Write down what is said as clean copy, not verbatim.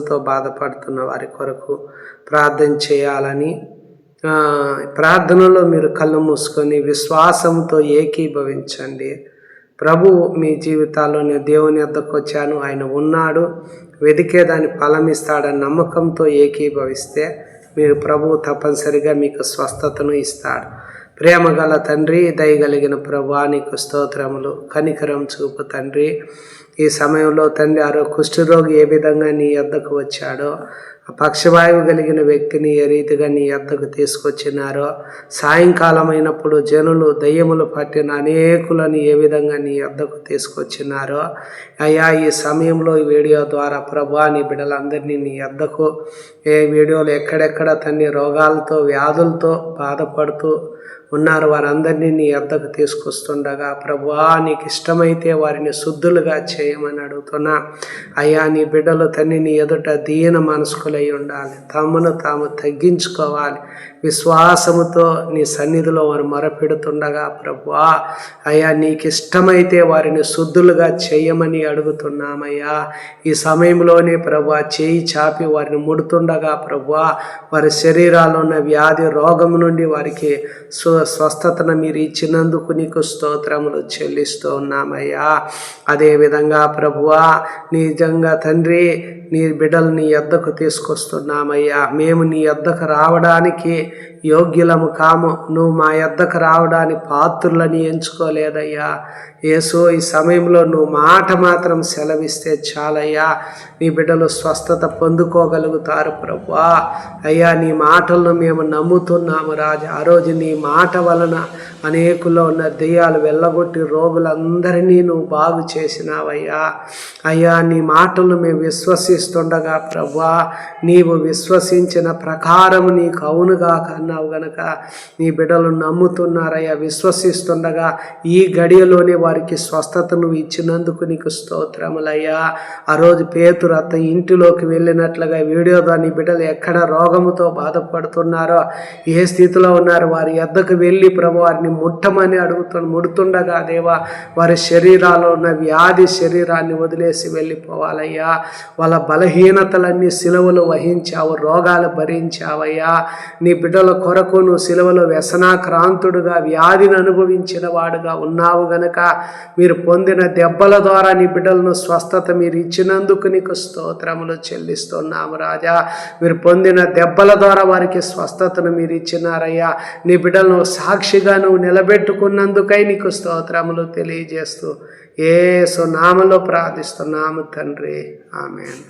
తో బాధపడుతున్న వారి కొరకు ప్రార్థన చేయాలని, ప్రార్థనలో మీరు కళ్ళు మూసుకొని విశ్వాసంతో ఏకీభవించండి. ప్రభు మీ జీవితాల్లో నేను దేవుని వద్దకు వచ్చాను, ఆయన ఉన్నాడు, వెదికేదాన్ని ఫలమిస్తాడని నమ్మకంతో ఏకీభవిస్తే మీరు ప్రభు తప్పనిసరిగా మీకు స్వస్థతను ఇస్తాడు. ప్రేమ గల తండ్రి, దయగలిగిన ప్రభువా నీకు స్తోత్రములు. కనికరం చూపు తండ్రి. ఈ సమయంలో తండ్రి కుష్ఠరోగి ఏ విధంగా నీ యొద్దకు వచ్చాడో, పక్షవాయువు కలిగిన వ్యక్తిని ఏ రీతిగా నీ యొద్దకు తీసుకొచ్చినారో, సాయంకాలం అయినప్పుడు జనులు దయ్యములు పట్టిన అనేకులను ఏ విధంగా నీ యొద్దకు తీసుకొచ్చినారో అయ్యా, ఈ సమయంలో ఈ వీడియో ద్వారా ప్రభువా నీ బిడ్డలందరినీ నీ యొద్దకు, ఏ వీడియోలు ఎక్కడెక్కడ తన్ని రోగాలతో వ్యాధులతో బాధపడుతూ ఉన్నారు వారందరినీ నీ యొద్దకు తీసుకొస్తుండగా ప్రభువా నీకు ఇష్టమైతే వారిని శుద్ధులుగా చేయమని అడుగుతున్నా. అయ్యా, నీ బిడ్డలు తన్ని నీ ఎదుట దీన మనస్కులై ఉండాలి, తమను తాము తగ్గించుకోవాలి, విశ్వాసముతో నీ సన్నిధిలో వారు మొరపెడుతుండగా ప్రభువా అయ్యా నీకు ఇష్టమైతే వారిని శుద్ధులుగా చేయమని అడుగుతున్నామయ్యా. ఈ సమయంలోనే ప్రభువా చేయి చాపి వారిని ముడుతుండగా ప్రభువా వారి శరీరాల్లో ఉన్న వ్యాధి రోగం నుండి వారికి స్వస్థతను మీరు ఇచ్చినందుకు నీకు స్తోత్రములు చెల్లిస్తూ ఉన్నామయ్యా. అదేవిధంగా ప్రభువా నిజంగా తండ్రి నీ బిడ్డలు నీ యొద్దకు తీసుకొస్తున్నామయ్యా. మేము నీ యొద్దకు రావడానికి యోగ్యులము కాము, నువ్వు మా యొద్దకు రావడానికి పాత్రులని ఎంచుకోలేదయ్యా. యేసు, ఈ సమయంలో నువ్వు మాట మాత్రం సెలవిస్తే చాలయ్యా, నీ బిడ్డలు స్వస్థత పొందుకోగలుగుతారు ప్రభువా. అయ్యా, నీ మాటలను మేము నమ్ముతున్నాము రాజా. ఆ రోజు నీ మాట వలన అనేకుల్లో ఉన్న దెయ్యాలు వెళ్ళగొట్టి రోగులందరినీ నువ్వు బాగు చేసినావయ్యా. అయ్యా, నీ మాటలను మేము విశ్వసిస్తుండగా ప్రభువా నీవు విశ్వసించిన ప్రకారం నీకు అవునుగా కన్నావు గనక నీ బిడ్డలు నమ్ముతున్నారయ్యా. విశ్వసిస్తుండగా ఈ గడియలోనే వారికి స్వస్థత నువ్వు ఇచ్చినందుకు నీకు స్తోత్రములయ్యా. ఆ రోజు పేతురు అత్త ఇంటిలోకి వెళ్ళినట్లుగా వీడియో నీ బిడ్డలు ఎక్కడ రోగముతో బాధపడుతున్నారో, ఏ స్థితిలో ఉన్నారు వారి యొద్దకు వెళ్ళి ప్రభు వారిని ముట్టమని ముడుతుండగా దేవా వారి శరీరాల్లో ఉన్న వ్యాధి శరీరాన్ని వదిలేసి వెళ్ళిపోవాలయ్యా. వాళ్ళ బలహీనతలన్నీ సిలువలో వహించావు, రోగాలు భరించావయ్యా. నీ బిడ్డల కొరకు నువ్వు సిలువలో వ్యసనాక్రాంతుడుగా వ్యాధిని అనుభవించిన వాడుగా ఉన్నావు గనక మీరు పొందిన దెబ్బల ద్వారా నీ బిడ్డలను స్వస్థత మీరు ఇచ్చినందుకు నీకు స్తోత్రములు చెల్లిస్తున్నాము రాజా. మీరు పొందిన దెబ్బల ద్వారా వారికి స్వస్థతను మీరు ఇచ్చినారయ్యా. నీ బిడ్డలను సాక్షిగా నువ్వు నిలబెట్టుకున్నందుకై నీకు స్తోత్రములు తెలియజేస్తూ యేసు నామములో ప్రార్థిస్తున్నాము తండ్రి, ఆమేన్.